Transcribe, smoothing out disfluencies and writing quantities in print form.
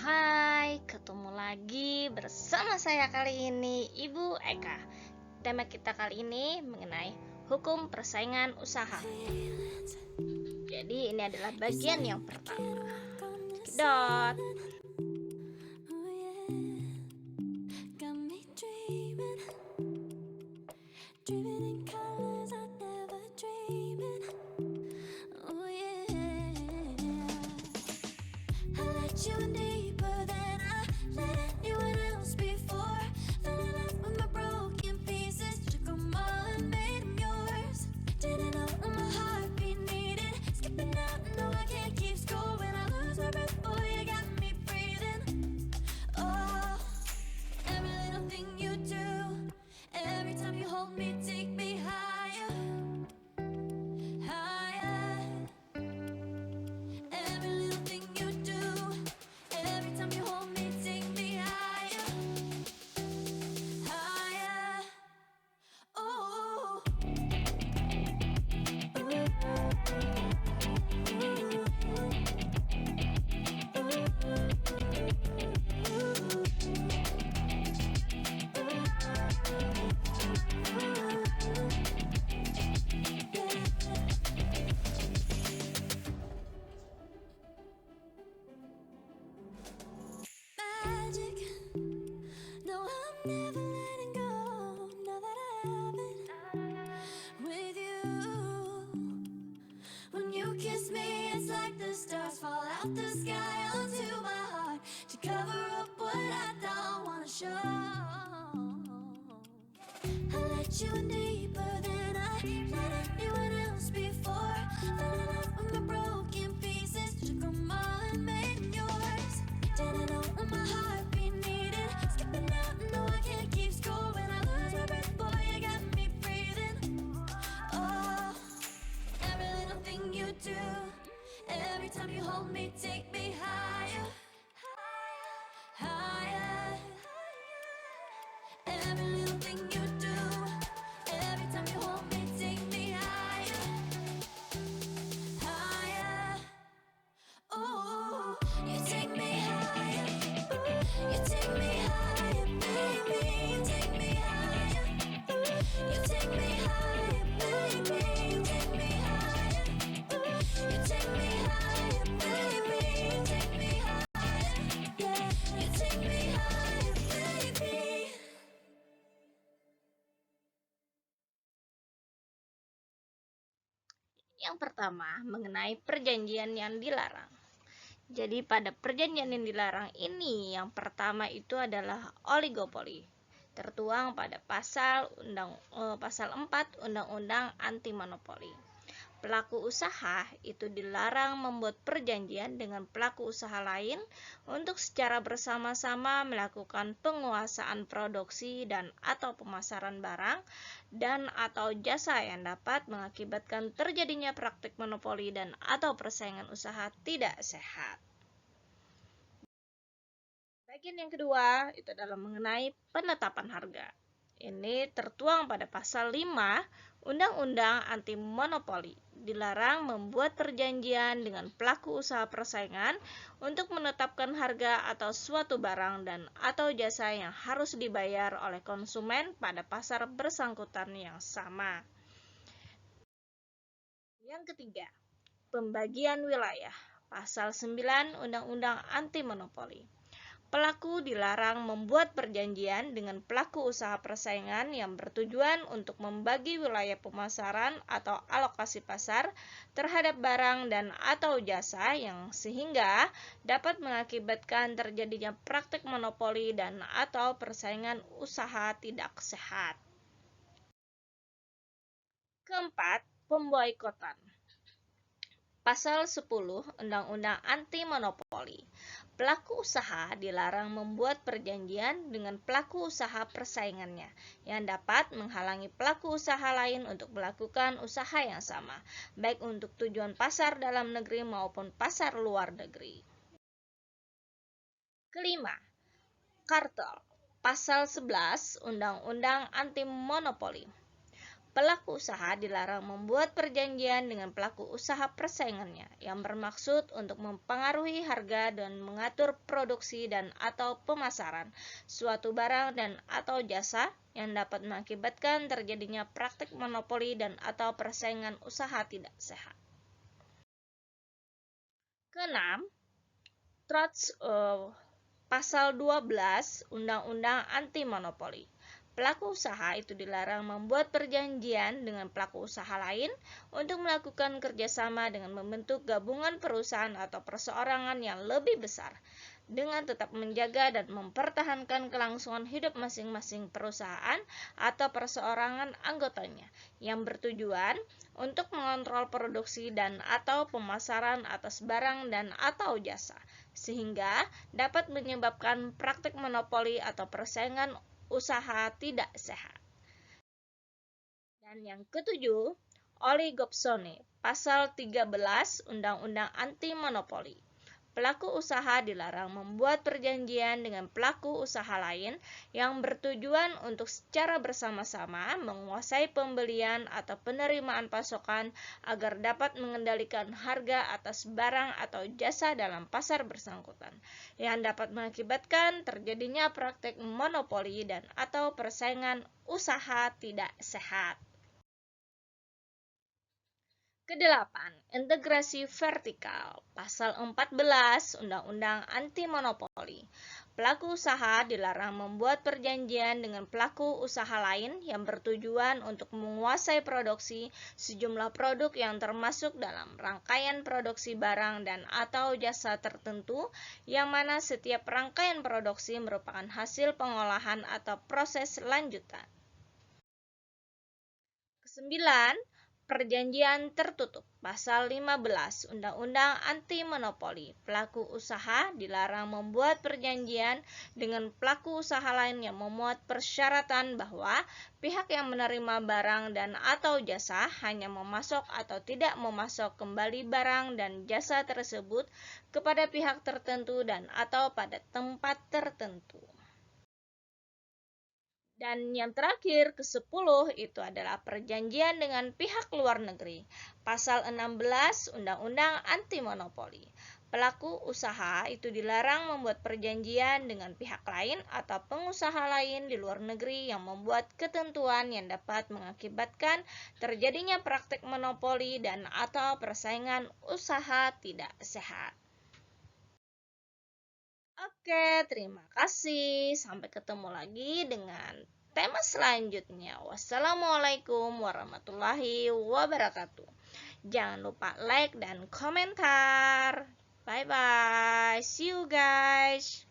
Hai, ketemu lagi bersama saya kali ini, Ibu Eka. Tema kita kali ini mengenai hukum persaingan usaha. Jadi ini adalah bagian yang pertama. Cekidot. Yang pertama, mengenai perjanjian yang dilarang. Jadi pada perjanjian yang dilarang ini, yang pertama itu adalah oligopoli. Tertuang pada pasal 4 Undang-Undang Anti Monopoli. Pelaku usaha itu dilarang membuat perjanjian dengan pelaku usaha lain untuk secara bersama-sama melakukan penguasaan produksi dan atau pemasaran barang dan atau jasa yang dapat mengakibatkan terjadinya praktik monopoli dan atau persaingan usaha tidak sehat. Bagian yang kedua itu adalah mengenai penetapan harga. Ini tertuang pada pasal 5 Undang-Undang Anti Monopoli. Dilarang membuat perjanjian dengan pelaku usaha persaingan untuk menetapkan harga atau suatu barang dan atau jasa yang harus dibayar oleh konsumen pada pasar bersangkutan yang sama. Yang ketiga, pembagian wilayah. Pasal 9 Undang-Undang Anti Monopoli. Pelaku dilarang membuat perjanjian dengan pelaku usaha persaingan yang bertujuan untuk membagi wilayah pemasaran atau alokasi pasar terhadap barang dan atau jasa yang sehingga dapat mengakibatkan terjadinya praktik monopoli dan atau persaingan usaha tidak sehat. Keempat, pemboikotan. Pasal 10 Undang-Undang Anti Monopoli. Pelaku usaha dilarang membuat perjanjian dengan pelaku usaha persaingannya yang dapat menghalangi pelaku usaha lain untuk melakukan usaha yang sama, baik untuk tujuan pasar dalam negeri maupun pasar luar negeri. Kelima, kartel. Pasal 11 Undang-Undang Anti Monopoli. pelaku usaha dilarang membuat perjanjian dengan pelaku usaha persaingannya yang bermaksud untuk mempengaruhi harga dan mengatur produksi dan atau pemasaran suatu barang dan atau jasa yang dapat mengakibatkan terjadinya praktik monopoli dan atau persaingan usaha tidak sehat. Keenam, Pasal 12 Undang-Undang Anti Monopoli. Pelaku usaha itu dilarang membuat perjanjian dengan pelaku usaha lain untuk melakukan kerjasama dengan membentuk gabungan perusahaan atau perseorangan yang lebih besar, dengan tetap menjaga dan mempertahankan kelangsungan hidup masing-masing perusahaan atau perseorangan anggotanya, yang bertujuan untuk mengontrol produksi dan atau pemasaran atas barang dan atau jasa, sehingga dapat menyebabkan praktik monopoli atau persaingan usaha tidak sehat. Dan yang ketujuh, oligopsone, pasal 13 Undang-Undang Anti Monopoli. Pelaku usaha dilarang membuat perjanjian dengan pelaku usaha lain yang bertujuan untuk secara bersama-sama menguasai pembelian atau penerimaan pasokan agar dapat mengendalikan harga atas barang atau jasa dalam pasar bersangkutan, yang dapat mengakibatkan terjadinya praktik monopoli dan atau persaingan usaha tidak sehat. Kedelapan, integrasi vertikal, pasal 14 Undang-Undang Anti Monopoli. Pelaku usaha dilarang membuat perjanjian dengan pelaku usaha lain yang bertujuan untuk menguasai produksi sejumlah produk yang termasuk dalam rangkaian produksi barang dan atau jasa tertentu, yang mana setiap rangkaian produksi merupakan hasil pengolahan atau proses lanjutan. Kesembilan, perjanjian tertutup, pasal 15 Undang-Undang Anti Monopoli. Pelaku usaha dilarang membuat perjanjian dengan pelaku usaha lain yang memuat persyaratan bahwa pihak yang menerima barang dan atau jasa hanya memasok atau tidak memasok kembali barang dan jasa tersebut kepada pihak tertentu dan atau pada tempat tertentu. Dan yang terakhir, ke-10 itu adalah perjanjian dengan pihak luar negeri. Pasal 16 Undang-Undang Anti Monopoli. Pelaku usaha itu dilarang membuat perjanjian dengan pihak lain atau pengusaha lain di luar negeri yang membuat ketentuan yang dapat mengakibatkan terjadinya praktik monopoli dan atau persaingan usaha tidak sehat. Oke, terima kasih. Sampai ketemu lagi dengan tema selanjutnya. Wassalamualaikum warahmatullahi wabarakatuh. Jangan lupa like dan komentar. Bye bye. See you guys.